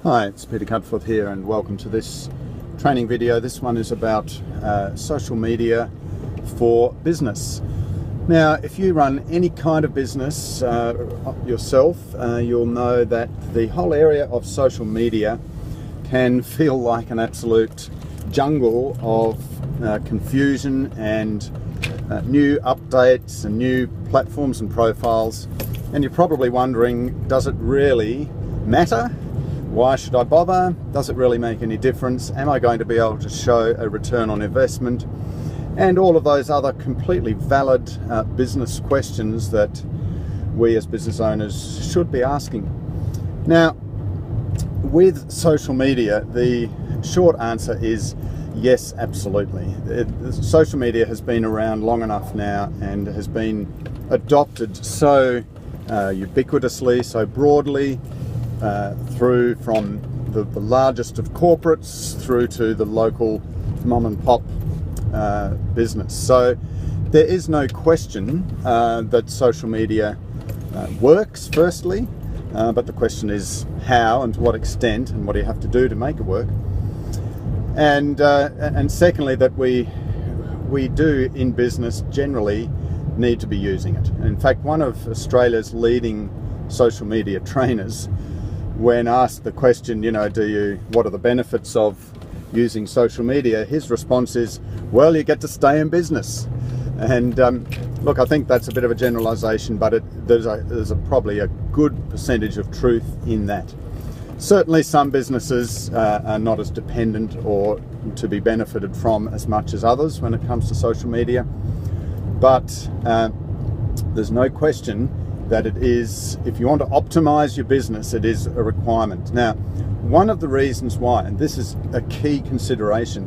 Hi, it's Peter Cudforth here and welcome to this training video. This one is about social media for business. Now, if you run any kind of business yourself, you'll know that the whole area of social media can feel like an absolute jungle of confusion and new updates and new platforms and profiles. And you're probably wondering, does it really matter? Why should I bother? Does it really make any difference? Am I going to be able to show a return on investment? And all of those other completely valid business questions that we as business owners should be asking. Now, with social media, the short answer is yes, absolutely. Social media has been around long enough now and has been adopted so ubiquitously, so broadly, through from the largest of corporates through to the local mom and pop business. So there is no question that social media works, firstly, but the question is how and to what extent and what do you have to do to make it work. And secondly, that we do in business generally need to be using it. In fact, one of Australia's leading social media trainers, when asked the question, what are the benefits of using social media, his response is, well, you get to stay in business. And look, I think that's a bit of a generalization, but there's probably a good percentage of truth in that. Certainly some businesses are not as dependent or to be benefited from as much as others when it comes to social media, but there's no question that it is, if you want to optimize your business, it is a requirement. Now, one of the reasons why, and this is a key consideration,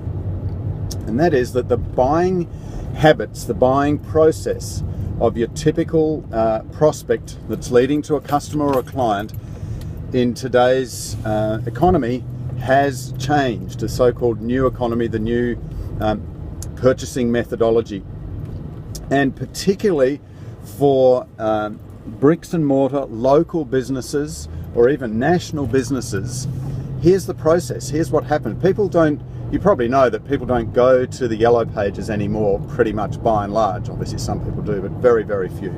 and that is that the buying habits, the buying process of your typical prospect that's leading to a customer or a client in today's economy has changed. The so-called new economy, the new purchasing methodology, and particularly for bricks and mortar local businesses or even national businesses, here's the process. Here's what happened. You probably know that people don't go to the yellow pages anymore, pretty much by and large. Obviously some people do, but very, very few.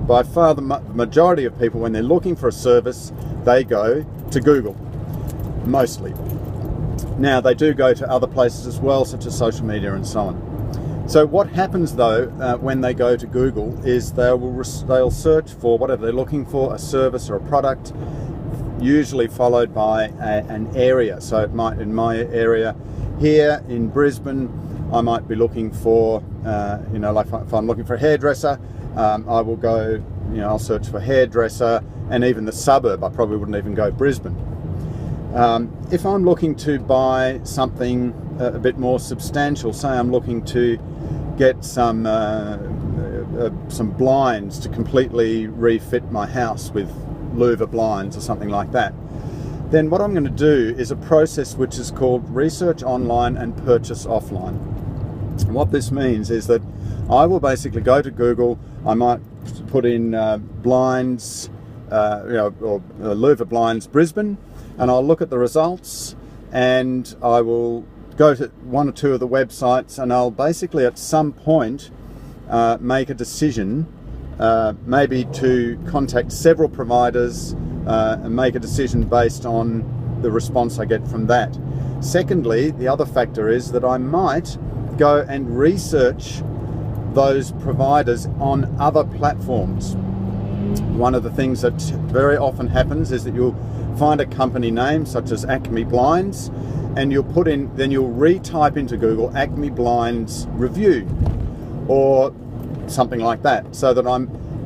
By far the majority of people, when they're looking for a service, they go to Google, mostly. Now, they do go to other places as well, such as social media and so on. So what happens though when they go to Google is they'll search for whatever they're looking for, a service or a product, usually followed by an area. So it might, in my area here in Brisbane, I might be looking for, like if I'm looking for a hairdresser, I will go, I'll search for hairdresser, and even the suburb, I probably wouldn't even go Brisbane. If I'm looking to buy something a bit more substantial, say I'm looking to get some blinds to completely refit my house with louver blinds or something like that, then what I'm going to do is a process which is called research online and purchase offline. And what this means is that I will basically go to Google, I might put in blinds, or louver blinds Brisbane, and I'll look at the results, and I will go to one or two of the websites, and I'll basically at some point make a decision, maybe to contact several providers and make a decision based on the response I get from that. Secondly, the other factor is that I might go and research those providers on other platforms. One of the things that very often happens is that you'll find a company name such as Acme Blinds, and you'll retype into Google Acme Blinds review or something like that, so that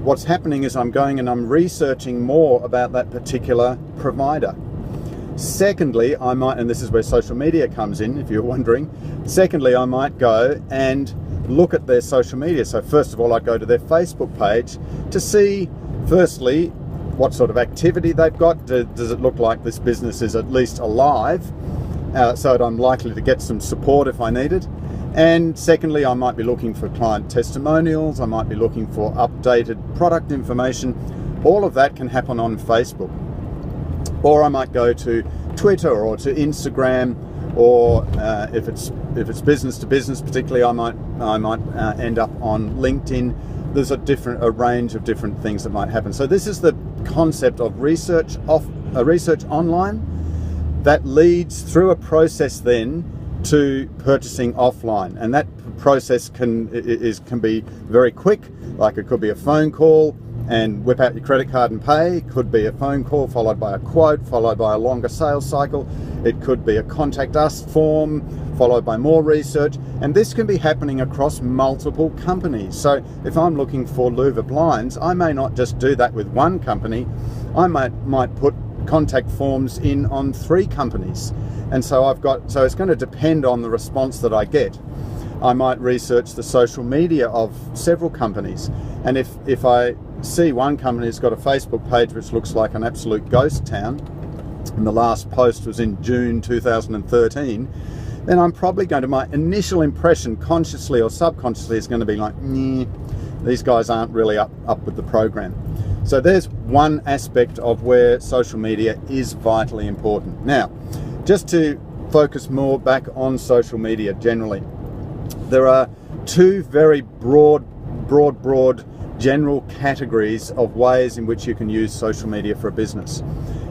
what's happening is I'm going and I'm researching more about that particular provider. Secondly, I might, and this is where social media comes in if you're wondering, secondly, I might go and look at their social media. So first of all, I go to their Facebook page to see, firstly, what sort of activity they've got. Does it look like this business is at least alive, so that I'm likely to get some support if I need it? And secondly, I might be looking for client testimonials, I might be looking for updated product information. All of that can happen on Facebook. Or I might go to Twitter or to Instagram, or if it's business to business, particularly, I might end up on LinkedIn. There's a range of different things that might happen. So this is the concept of research online that leads through a process then to purchasing offline, and that process can be very quick. Like, it could be a phone call and whip out your credit card and pay. It could be a phone call followed by a quote, followed by a longer sales cycle. It could be a contact us form followed by more research, and this can be happening across multiple companies. So if I'm looking for louver blinds, I may not just do that with one company. I might put contact forms in on 3 companies, and so it's going to depend on the response that I get. I might research the social media of several companies, and if I see one company has got a Facebook page which looks like an absolute ghost town, and the last post was in June 2013, then I'm probably going to, my initial impression, consciously or subconsciously, is going to be like, these guys aren't really up with the program. So there's one aspect of where social media is vitally important. Now, just to focus more back on social media generally, there are 2 very broad general categories of ways in which you can use social media for a business.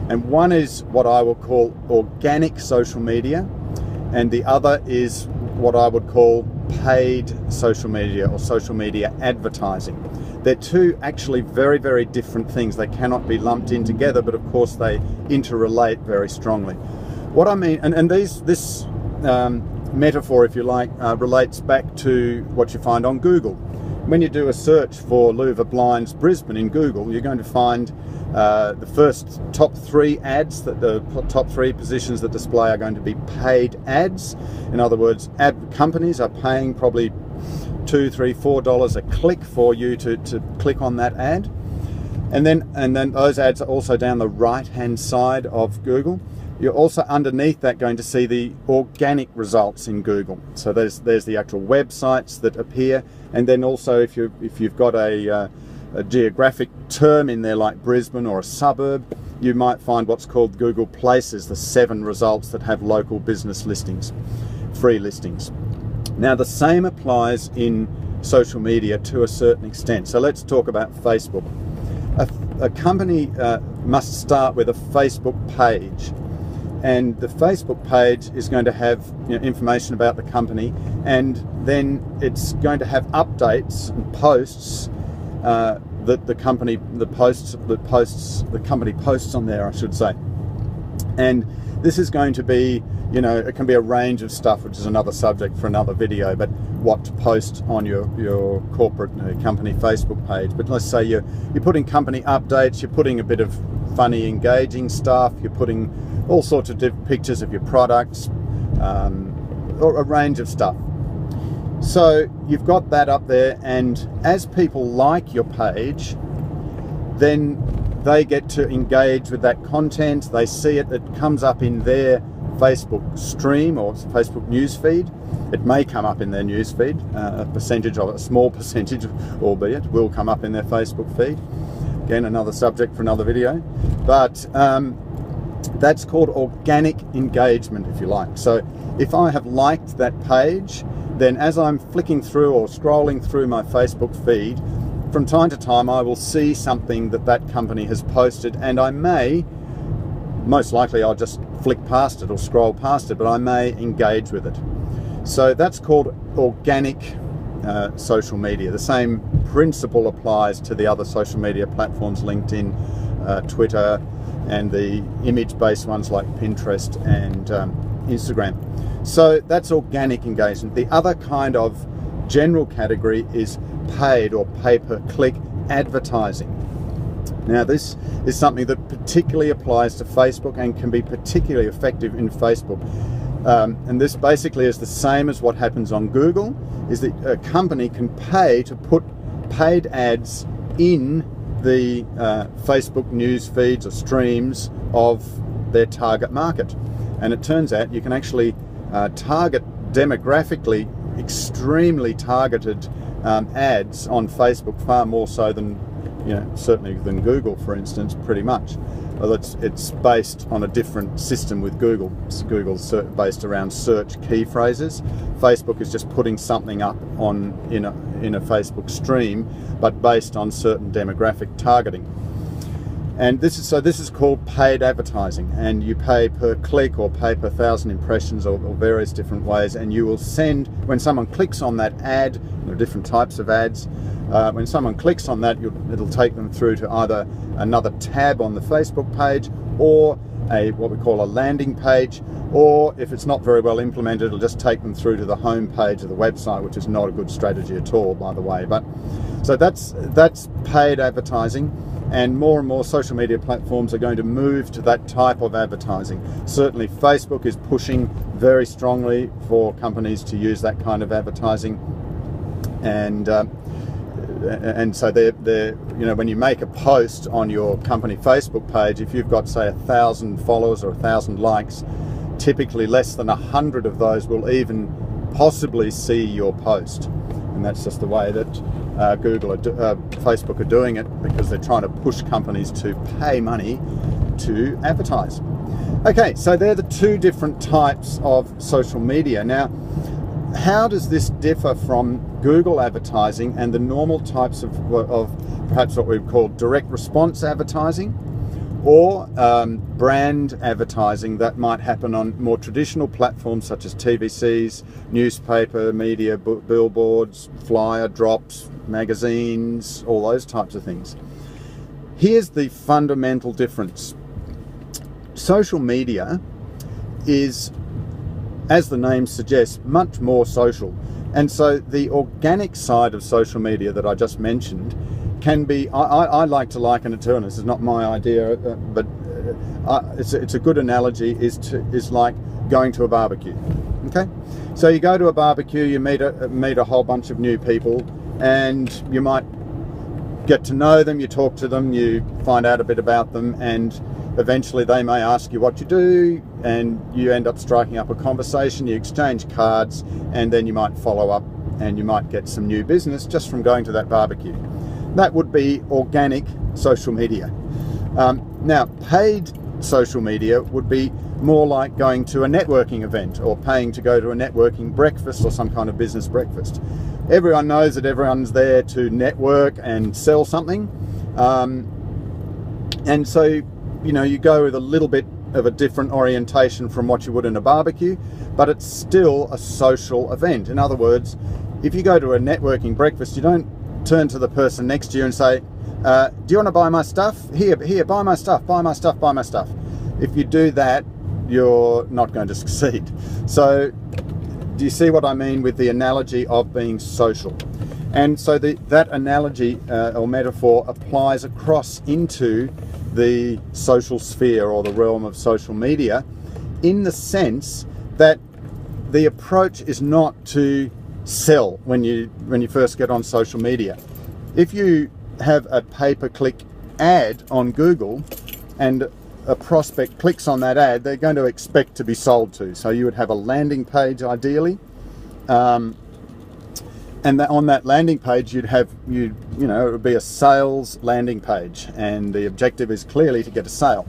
And one is what I will call organic social media, and the other is what I would call paid social media or social media advertising. They're 2 actually very, very different things. They cannot be lumped in together, but of course they interrelate very strongly. What I mean, and this metaphor, if you like, relates back to what you find on Google. When you do a search for louver blinds Brisbane in Google, you're going to find the first top 3 ads, that the top 3 positions that display are going to be paid ads. In other words, ad companies are paying probably $2, $3, $4 a click for you to click on that ad. And then those ads are also down the right hand side of Google. You're also underneath that going to see the organic results in Google. So there's the actual websites that appear, and then also if you've got a geographic term in there like Brisbane or a suburb, you might find what's called Google Places, the 7 results that have local business listings, free listings. Now the same applies in social media to a certain extent. So let's talk about Facebook. A company must start with a Facebook page. And the Facebook page is going to have information about the company, and then it's going to have updates and posts that the company posts on there, I should say. And this is going to be, it can be a range of stuff, which is another subject for another video, but what to post on your corporate company Facebook page. But let's say you're putting company updates, you're putting a bit of funny, engaging stuff, you're putting all sorts of different pictures of your products, or a range of stuff. So you've got that up there, and as people like your page, then they get to engage with that content. They see it comes up in their Facebook stream or Facebook newsfeed. It may come up in their newsfeed. A small percentage, albeit, will come up in their Facebook feed. Again, another subject for another video. But that's called organic engagement, if you like. So if I have liked that page, then as I'm flicking through or scrolling through my Facebook feed, from time to time I will see something that company has posted, and I may, most likely I'll just flick past it or scroll past it, but I may engage with it. So that's called organic social media. The same principle applies to the other social media platforms, LinkedIn, Twitter, and the image-based ones like Pinterest and Instagram. So that's organic engagement. The other kind of general category is paid or pay-per-click advertising. Now this is something that particularly applies to Facebook and can be particularly effective in Facebook. And this basically is the same as what happens on Google, is that a company can pay to put paid ads in the Facebook news feeds or streams of their target market. And it turns out you can actually target demographically extremely targeted ads on Facebook, far more so than, certainly than Google, for instance, pretty much. Well, it's based on a different system with Google. Google's based around search key phrases. Facebook is just putting something up in a Facebook stream, but based on certain demographic targeting. And this is called paid advertising, and you pay per click or pay per 1,000 impressions or various different ways, and you will send, when someone clicks on that ad, there are different types of ads, when someone clicks on that, it'll take them through to either another tab on the Facebook page or what we call a landing page, or if it's not very well implemented, it'll just take them through to the home page of the website, which is not a good strategy at all, by the way. But so that's paid advertising. And more social media platforms are going to move to that type of advertising. Certainly Facebook is pushing very strongly for companies to use that kind of advertising. And so they're when you make a post on your company Facebook page, if you've got, say, 1,000 followers or 1,000 likes, typically less than 100 of those will even possibly see your post. And that's just the way that Facebook are doing it, because they're trying to push companies to pay money to advertise. Okay, so they're the two different types of social media. Now, how does this differ from Google advertising and the normal types of perhaps what we would call direct response advertising, or brand advertising that might happen on more traditional platforms such as TVCs, newspaper, media, billboards, flyer drops, magazines, all those types of things? Here's the fundamental difference. Social media is, as the name suggests, much more social. And so the organic side of social media that I just mentioned can be, I like to liken it to, and this is not my idea, but it's a good analogy, is like going to a barbecue. Okay, so you go to a barbecue, you meet a whole bunch of new people, and you might get to know them, you talk to them, you find out a bit about them, and eventually they may ask you what you do, and you end up striking up a conversation, you exchange cards, and then you might follow up and you might get some new business just from going to that barbecue. That would be organic social media. Now, paid social media would be more like going to a networking event or paying to go to a networking breakfast or some kind of business breakfast. Everyone knows that everyone's there to network and sell something. And so, you go with a little bit of a different orientation from what you would in a barbecue, but it's still a social event. In other words, if you go to a networking breakfast, you don't turn to the person next to you and say, do you want to buy my stuff? Here, buy my stuff, buy my stuff, buy my stuff. If you do that, you're not going to succeed. So do you see what I mean with the analogy of being social? And so that analogy or metaphor applies across into the social sphere or the realm of social media, in the sense that the approach is not to sell when you first get on social media. If you have a pay-per-click ad on Google and a prospect clicks on that ad, they're going to expect to be sold to. So you would have a landing page ideally, and on that landing page it would be a sales landing page, and the objective is clearly to get a sale.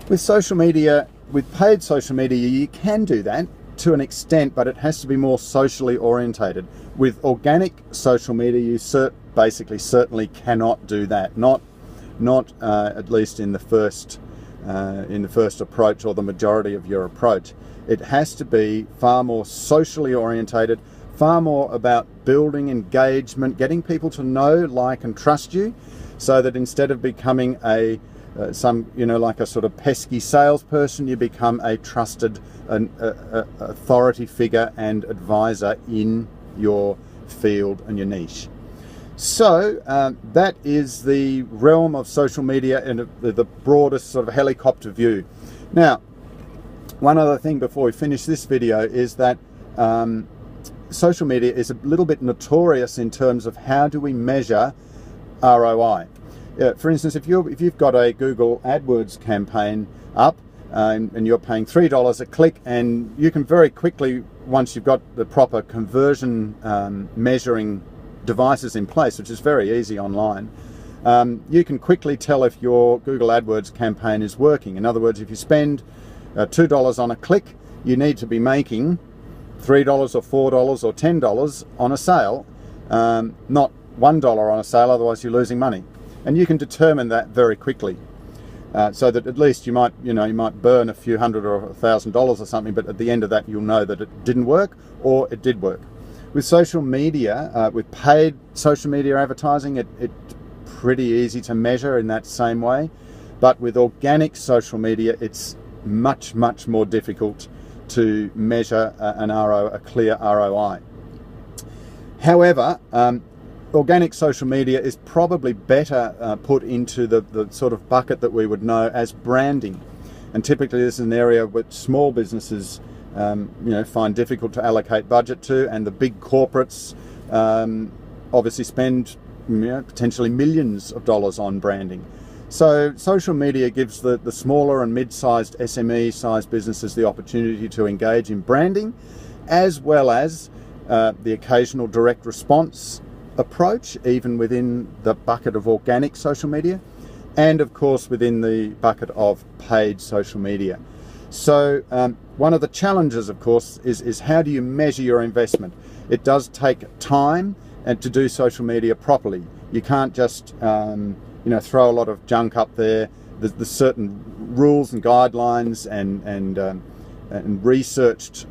With social media, with paid social media, you can do that to an extent, but it has to be more socially orientated. With organic social media, you certainly cannot do that. Not at least in the first approach, or the majority of your approach. It has to be far more socially orientated, far more about building engagement, getting people to know, like, and trust you, so that instead of becoming like a sort of pesky salesperson, you become a trusted authority figure and advisor in your field and your niche. So that is the realm of social media in the broadest sort of helicopter view. Now, one other thing before we finish this video is that social media is a little bit notorious in terms of how do we measure ROI. For instance, if you've got a Google AdWords campaign up and you're paying $3 a click, and you can very quickly, once you've got the proper conversion measuring devices in place, which is very easy online, you can quickly tell if your Google AdWords campaign is working. In other words, if you spend $2 on a click, you need to be making $3 or $4 or $10 on a sale, not $1 on a sale, otherwise you're losing money. And you can determine that very quickly. So that at least you might burn a few $100 or $1,000 or something, but at the end of that you'll know that it didn't work or it did work. With social media, with paid social media advertising, it's pretty easy to measure in that same way. But with organic social media, it's much more difficult to measure a clear ROI. However, organic social media is probably better put into the sort of bucket that we would know as branding. And typically this is an area which small businesses find difficult to allocate budget to, and the big corporates obviously spend potentially millions of dollars on branding. So social media gives the smaller and mid-sized SME-sized businesses the opportunity to engage in branding, as well as the occasional direct response approach, even within the bucket of organic social media, and of course within the bucket of paid social media. So one of the challenges, of course, is how do you measure your investment? It does take time and to do social media properly. You can't just throw a lot of junk up there. There's certain rules and guidelines and researched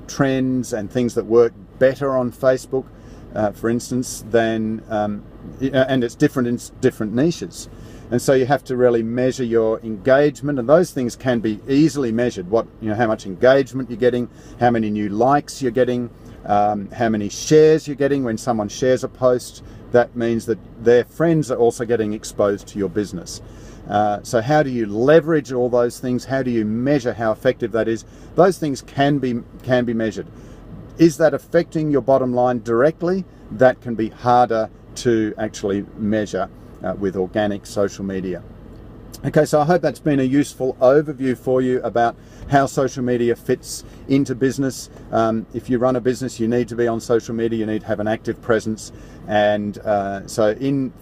trends and things that work better on Facebook, for instance, than and it's different in different niches. And so you have to really measure your engagement, and those things can be easily measured. How much engagement you're getting, how many new likes you're getting, how many shares you're getting. When someone shares a post, that means that their friends are also getting exposed to your business. So how do you leverage all those things? How do you measure how effective that is? Those things can be measured. Is that affecting your bottom line directly? That can be harder to actually measure with organic social media. Okay, so I hope that's been a useful overview for you about how social media fits into business. If you run a business, you need to be on social media, you need to have an active presence. And so in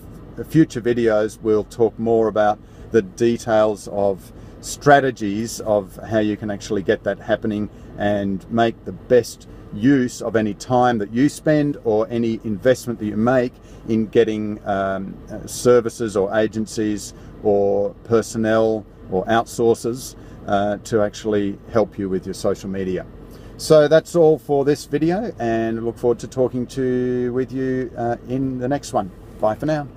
future videos, we'll talk more about the details of strategies of how you can actually get that happening and make the best use of any time that you spend or any investment that you make in getting services or agencies or personnel or outsourcers to actually help you with your social media. So that's all for this video, and I look forward to talking with you in the next one. Bye for now.